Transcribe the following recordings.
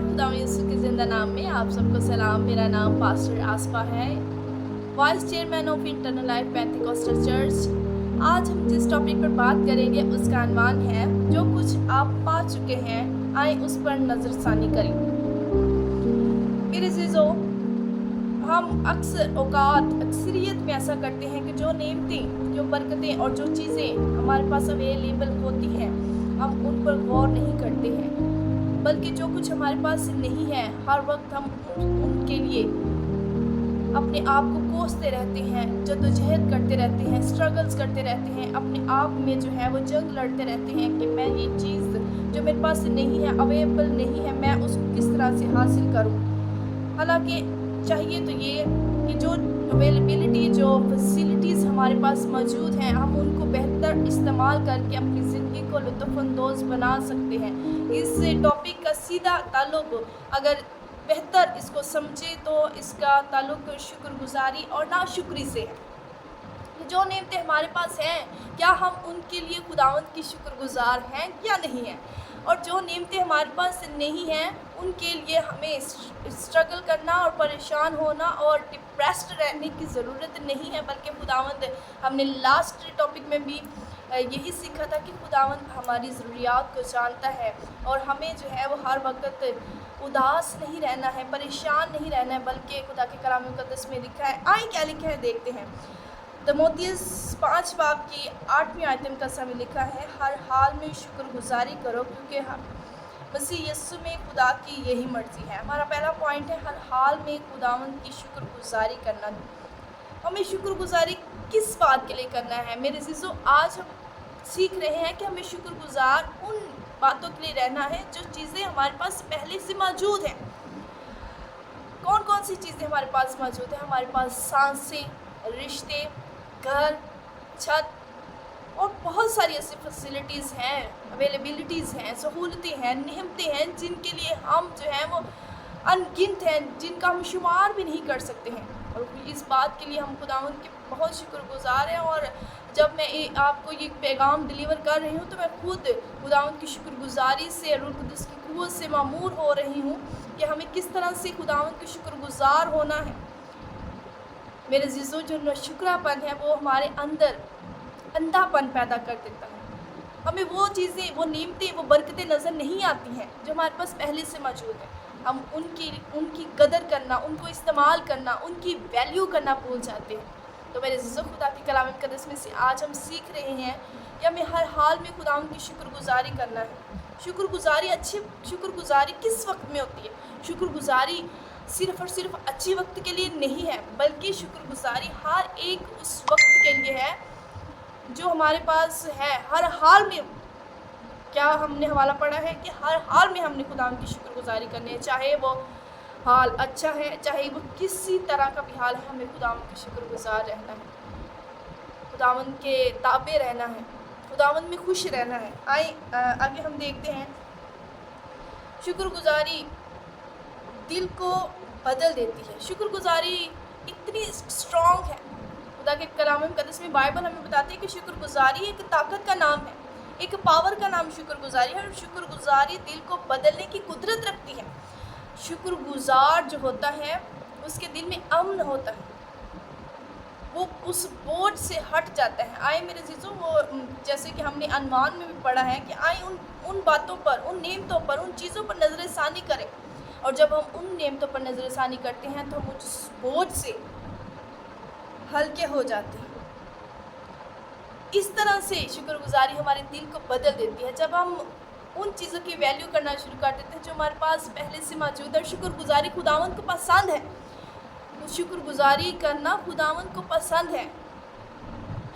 Lord खुदा यीशु के ज़िंदा नाम में आप सबको सलाम। मेरा नाम पास्टर आसफा है, vice chairman of internal life Pentecostal church. आज हम जिस टॉपिक पर बात करेंगे उसका अनवान है, जो कुछ आप पा चुके हैं आए उस पर नज़रसानी करें। मेरे अज़ीज़ों, हम अक्सरियत में ऐसा करते हैं कि जो नेमतें, जो बरकतें और जो चीज़ें हमारे पास अवेलेबल होती हैं, हम उन पर गौर नहीं करते हैं, बल्कि जो कुछ हमारे पास नहीं है हर वक्त हम उनके लिए अपने आप को कोसते रहते हैं, जद्दोजहद करते रहते हैं, स्ट्रगल्स करते रहते हैं, अपने आप में जो है वो जंग लड़ते रहते हैं कि मैं ये चीज़ जो मेरे पास नहीं है, अवेलेबल नहीं है, मैं उसको किस तरह से हासिल करूं। हालांकि चाहिए तो ये कि जो अवेलेबिलिटी, जो फैसिलिटीज़ हमारे पास मौजूद हैं, हम उनको बेहतर इस्तेमाल करके अपनी ज़िंदगी को लुत्फ़अंदोज़ बना सकते हैं। इस टॉपिक का सीधा ताल्लुक़, अगर बेहतर इसको समझे तो इसका ताल्लुक़ शुक्रगुज़ारी और नाशुक्री से है। जो नेमतें हमारे पास हैं, क्या हम उनके लिए खुदावंद की शुक्रगुज़ार हैं या नहीं हैं? और जो नेमतें हमारे पास नहीं हैं, उनके लिए हमें स्ट्रगल करना और परेशान होना और डिप्रेस्ड रहने की ज़रूरत नहीं है, बल्कि खुदावंद, हमने लास्ट टॉपिक में भी यही सीखा था कि खुदावंद हमारी ज़रूरियात को जानता है और हमें जो है वो हर वक्त उदास नहीं रहना है, परेशान नहीं रहना है, बल्कि खुदा के कलाम मुक़द्दस में लिखा है। आइए क्या लिखा है देखते हैं। तीमुथियुस 5 बाब की 8वीं आयत का समय लिखा है, हर हाल में शुक्रगुज़ारी करो क्योंकि मसीह यीशु में खुदा की यही मर्ज़ी है। हमारा पहला पॉइंट है, हर हाल में खुदावंद की शुक्रगुज़ारी करना। हमें शुक्रगुज़ारी किस बात के लिए करना है? मेरे अज़ीज़ों, आज हम सीख रहे हैं कि हमें शुक्रगुज़ार उन बातों के लिए रहना है जो चीज़ें हमारे पास पहले से मौजूद हैं। कौन कौन सी चीज़ें हमारे पास मौजूद हैं? हमारे पास सांसें, रिश्ते, घर, छत और बहुत सारी ऐसी फैसिलिटीज़ हैं, अवेलेबिलिटीज़ हैं, सहूलतें हैं, नेमतें हैं, जिनके लिए हम जो है वो अनगिनत हैं, जिनका हम शुमार भी नहीं कर सकते हैं। और इस बात के लिए हम खुदावंद के बहुत शुक्रगुज़ार हैं। और जब मैं आपको ये पैगाम डिलीवर कर रही हूँ तो मैं खुद खुदावंद की शुक्रगुज़ारी से, रूह कुद्दुस की क़ुव्वत से मामूर हो रही हूँ कि हमें किस तरह से खुदावंद के शुक्रगुज़ार होना है। मेरे अज़ीज़ों, जो नाशुक्रापन है वो हमारे अंदर अंधापन पैदा कर देता है। हमें वो चीज़ें, वो नेमतें, वो बरकतें नज़र नहीं आती हैं जो हमारे पास पहले से मौजूद हैं। हम उनकी कदर करना, उनको इस्तेमाल करना, उनकी वैल्यू करना भूल जाते हैं। तो मेरे अज़ीज़ों, खुदा की कलाम मुक़द्दस में से आज हम सीख रहे हैं कि हमें हर हाल में खुदा की शुक्रगुज़ारी करना है। शुक्रगुज़ारी किस वक्त में होती है? शुक्रगुज़ारी सिर्फ़ और सिर्फ अच्छे वक्त के लिए नहीं है, बल्कि शुक्रगुज़ारी हर एक उस वक्त के लिए है जो हमारे पास है। हर हाल में, क्या हमने हवाला पढ़ा है कि हर हाल में हमने खुदावंद की शुक्रगुज़ारी करनी है, चाहे वो हाल अच्छा है, चाहे वो किसी तरह का भी हाल है, हमें खुदावंद के शुक्रगुज़ार रहना है, खुदावंद के ताबे रहना है, खुदावंद में खुश रहना है। आगे हम देखते हैं, शुक्रगुज़ारी दिल को बदल देती है। शुक्रगुज़ारी इतनी स्ट्रॉन्ग है, खुदा के कलाम मुक़द्दस में, बाइबल हमें बताती है कि शुक्रगुज़ारी एक ताकत का नाम है, एक पावर का नाम शुक्रगुज़ारी है। और शुक्रगुज़ारी दिल को बदलने की कुदरत रखती है। शुक्रगुज़ार जो होता है उसके दिल में अमन होता है, वो उस बोझ से हट जाता है। आए मेरे अज़ीज़ों, वो जैसे कि हमने अनवान में भी पढ़ा है कि आए उन बातों पर, उन नेमतों पर, उन चीज़ों पर नज़रसानी करें। और जब हम उन नेमतों पर नज़रसानी करते हैं तो हम उस बोझ से हल्के हो जाते हैं। इस तरह से शुक्रगुज़ारी हमारे दिल को बदल देती है। जब हम उन चीज़ों की वैल्यू करना शुरू कर देते हैं जो हमारे पास पहले से मौजूद है। शुक्रगुज़ारी खुदावंद को पसंद है, शुक्रगुज़ारी करना खुदावंद को पसंद है।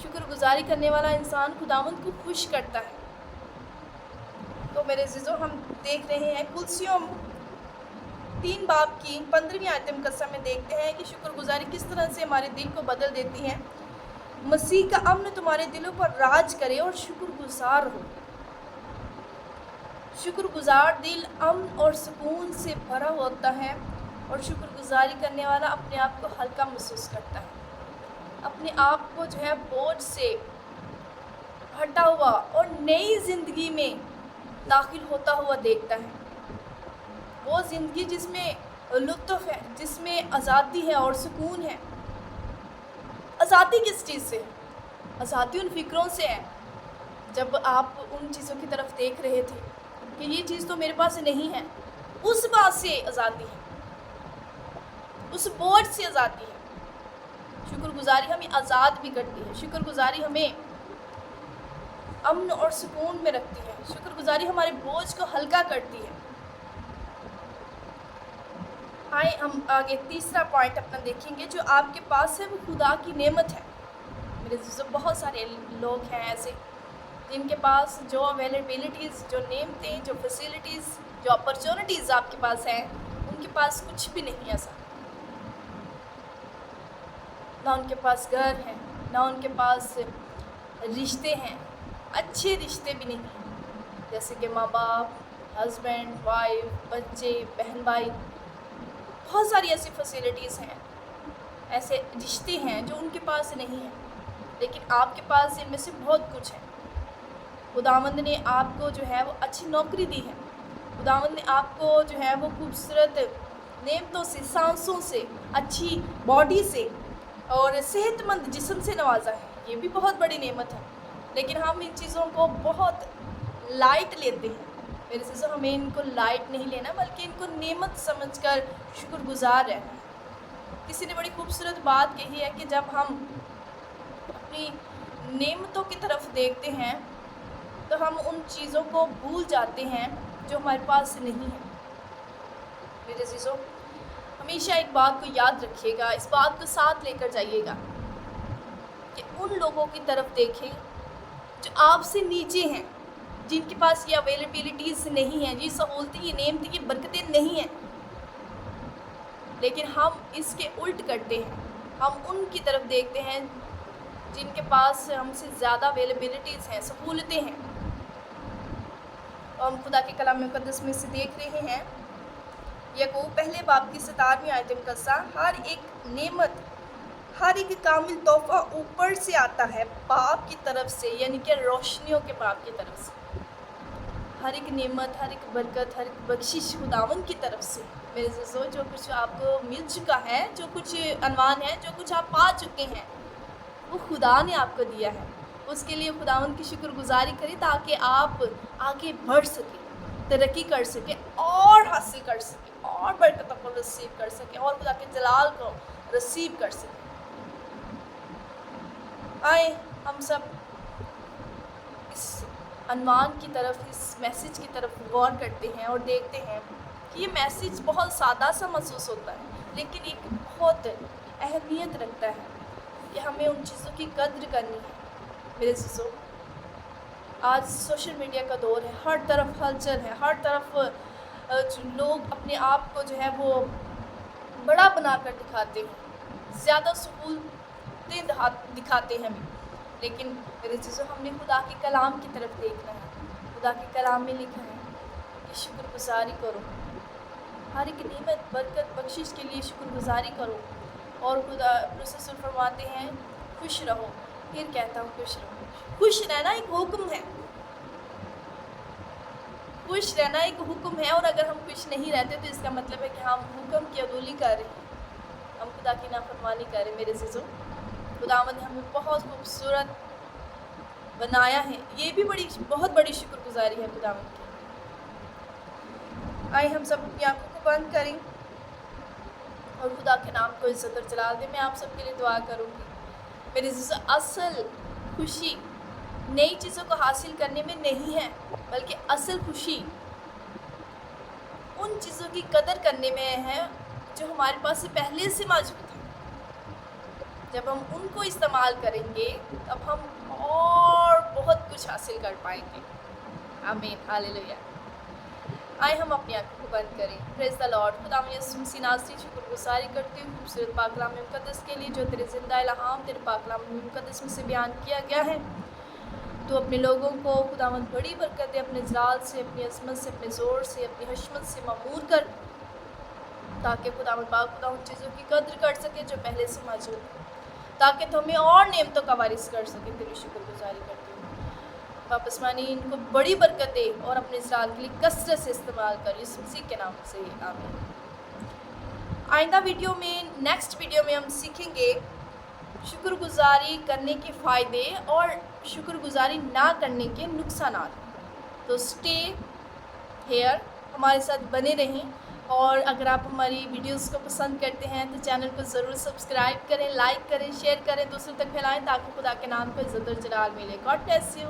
शुक्रगुज़ारी करने वाला इंसान खुदावंद को खुश करता है। तो मेरे अज़ीज़ों, हम देख रहे हैं कुलसियों 3 बाब की 15वीं आयत में कसम में देखते हैं कि शुक्रगुज़ारी किस तरह से हमारे दिल को बदल देती है। मसीह का अमन तुम्हारे दिलों पर राज करे और शुक्रगुज़ार हो। शुक्रगुज़ार दिल अमन और सुकून से भरा होता है और शुक्रगुज़ारी करने वाला अपने आप को हल्का महसूस करता है, अपने आप को जो है बोझ से हटा हुआ और नई ज़िंदगी में दाखिल होता हुआ देखता है। वो ज़िंदगी जिसमें लुत्फ़ है, जिसमें आज़ादी है और सुकून है। आज़ादी किस चीज़ से है? आज़ादी उन फ़िक्रों से है, जब आप उन चीज़ों की तरफ देख रहे थे कि ये चीज़ तो मेरे पास नहीं है, उस बात से आज़ादी है, उस बोझ से आज़ादी है। शुक्रगुज़ारी हमें आज़ाद भी करती है, शुक्रगुज़ारी हमें अमन और सुकून में रखती है, शुक्रगुज़ारी हमारे बोझ को हल्का करती है। आए हम आगे तीसरा पॉइंट अपना देखेंगे, जो आपके पास है वो खुदा की नेमत है। मेरे जो बहुत सारे लोग हैं ऐसे जिनके पास जो अवेलेबिलिटीज़, जो नेमतें, जो फैसिलिटीज़, जो अपॉर्चुनिटीज़ आपके पास हैं, उनके पास कुछ भी नहीं है ऐसा। ना उनके पास घर है, ना उनके पास रिश्ते हैं, अच्छे रिश्ते भी नहीं हैं, जैसे कि माँ बाप, हस्बैंड वाइफ, बच्चे, बहन भाई। बहुत सारी ऐसी फैसिलिटीज़ हैं, ऐसे रिश्ते हैं जो उनके पास नहीं है, लेकिन आपके पास इनमें से बहुत कुछ है। खुदावंद ने आपको जो है वो अच्छी नौकरी दी है, खुदावंद ने आपको जो है वो खूबसूरत नेमतों से, सांसों से, अच्छी बॉडी से और सेहतमंद जिस्म से नवाजा है। ये भी बहुत बड़ी नेमत है, लेकिन हम इन चीज़ों को बहुत लाइट लेते हैं। मेरे से हमें इनको लाइट नहीं लेना, बल्कि इनको नेमत समझकर शुक्रगुज़ार रहना है। किसी ने बड़ी खूबसूरत बात कही है कि जब हम अपनी नेमतों की तरफ देखते हैं तो हम उन चीज़ों को भूल जाते हैं जो हमारे पास नहीं है। मेरे अज़ीज़ों, हमेशा एक बात को याद रखिएगा, इस बात को साथ लेकर जाइएगा कि उन लोगों की तरफ देखें जो आपसे नीचे हैं, जिनके पास ये अवेलेबिलिटीज़ नहीं है, ये सहूलतें, ये नेमतें, ये बरकतें नहीं हैं, लेकिन हम इसके उल्ट करते हैं। हम उनकी तरफ देखते हैं जिनके पास हमसे ज़्यादा अवेलेबिलिटीज़ हैं, सहूलतें हैं। और हम खुदा के कलाम मुक़द्दस में से देख रहे हैं, याकूब पहले बाब की 17वीं आयत मुक़द्दसा, हर एक नेमत, हर एक कामिल तोहफ़ा ऊपर से आता है, बाप की तरफ से, यानी कि रोशनियों के बाप की तरफ से। हर एक नेमत, हर एक बरकत, हर एक बख्शिश खुदावंद की तरफ से। मेरे अज़ीज़ों, जो कुछ आपको मिल चुका है, जो कुछ अनवान है, जो कुछ आप पा चुके हैं, वो खुदा ने आपको दिया है। उसके लिए खुदावंद की शुक्रगुज़ारी करें ताकि आप आगे बढ़ सकें, तरक्की कर सकें और हासिल कर सकें और बरकतों को रिसीव कर सकें और खुदा के जलाल को रिसीव कर सकें। आए हम सब इस अनवान की तरफ, इस मैसेज की तरफ गौर करते हैं और देखते हैं कि ये मैसेज बहुत सादा सा महसूस होता है, लेकिन एक बहुत अहमियत रखता है कि हमें उन चीज़ों की कद्र करनी है। मेरे अज़ीज़ों, आज सोशल मीडिया का दौर है, हर तरफ हलचल है, हर तरफ लोग अपने आप को जो है वो बड़ा बनाकर दिखाते हैं, ज़्यादा सहूलतें दिखाते हैं हमें। लेकिन मेरे चीज़ों, हमने खुदा के कलाम की तरफ देखना है। खुदा के कलाम में लिखा है कि शुक्रगुज़ारी करो, हर एक नेमत, बरकत, बख्शिश के लिए शुक्रगुज़ारी करो। और खुदा रसूल फरमाते हैं खुश रहो। फिर कहता हूँ खुश रहो। खुश रहना एक हुक्म है, खुश रहना एक हुक्म है, और अगर हम खुश नहीं रहते तो इसका मतलब है कि हम हुक्म की अदुली कर रहे हैं, हम खुदा की नाफरमानी कर रहे हैं। मेरे अज़ीज़ों, खुदावंद ने हमें बहुत खूबसूरत बनाया है, ये भी बहुत बड़ी शुक्रगुज़ारी है खुदावंद की। आइए हम सब अपनी आँखों को बंद करें और खुदा के नाम को इज़्ज़त और जलाल दें। मैं आप सबके लिए दुआ करूँगी। मेरे अज़ीज़ों, असल खुशी नई चीज़ों को हासिल करने में नहीं है, बल्कि असल खुशी उन चीज़ों की कदर करने में है जो हमारे पास से पहले से मौजूद है। जब हम उनको इस्तेमाल करेंगे तब हम और बहुत कुछ हासिल कर पाएंगे। आमीन, हालेलुया। आए हम अपनी आँखों को बंद करें। Praise the Lord. खुदा यीशु मसीह नाज़री शुक्रगुज़ारी करती हूँ खूबसूरत पाक कलाम मुक़द्दस के लिए जो तेरे ज़िंदा इल्हाम तेरे पाक कलाम मुक़द्दस में से बयान किया गया है। तो अपने लोगों को खुदावंद बड़ी बरकत दे, अपने जलाल से, अपनी अज़मत से, अपने ज़ोर से, अपनी हशमत से ममूर कर, ताकि खुदावंद पाक खुदा उन चीज़ों की कद्र कर सके जो पहले से मौजूद है, ताकि तो हमें और नेमतों का वारिस कर सके। तेरी शुक्रगुज़ारी करती हूँ। वापस मानी, इनको बड़ी बरकत दे और अपने इसरार के लिए कसरत से इस्तेमाल करें, इस मसीह के नाम से आमीन। आइंदा वीडियो में, नेक्स्ट वीडियो में हम सीखेंगे शुक्रगुजारी करने के फ़ायदे और शुक्रगुजारी ना करने के नुकसानात। तो स्टे हेयर, हमारे साथ बने रहें, और अगर आप हमारी वीडियोस को पसंद करते हैं तो चैनल को ज़रूर सब्सक्राइब करें, लाइक करें, शेयर करें, दूसरों तक फैलाएं ताकि खुदा के नाम को इज़्ज़त और जलाल मिले। God bless you.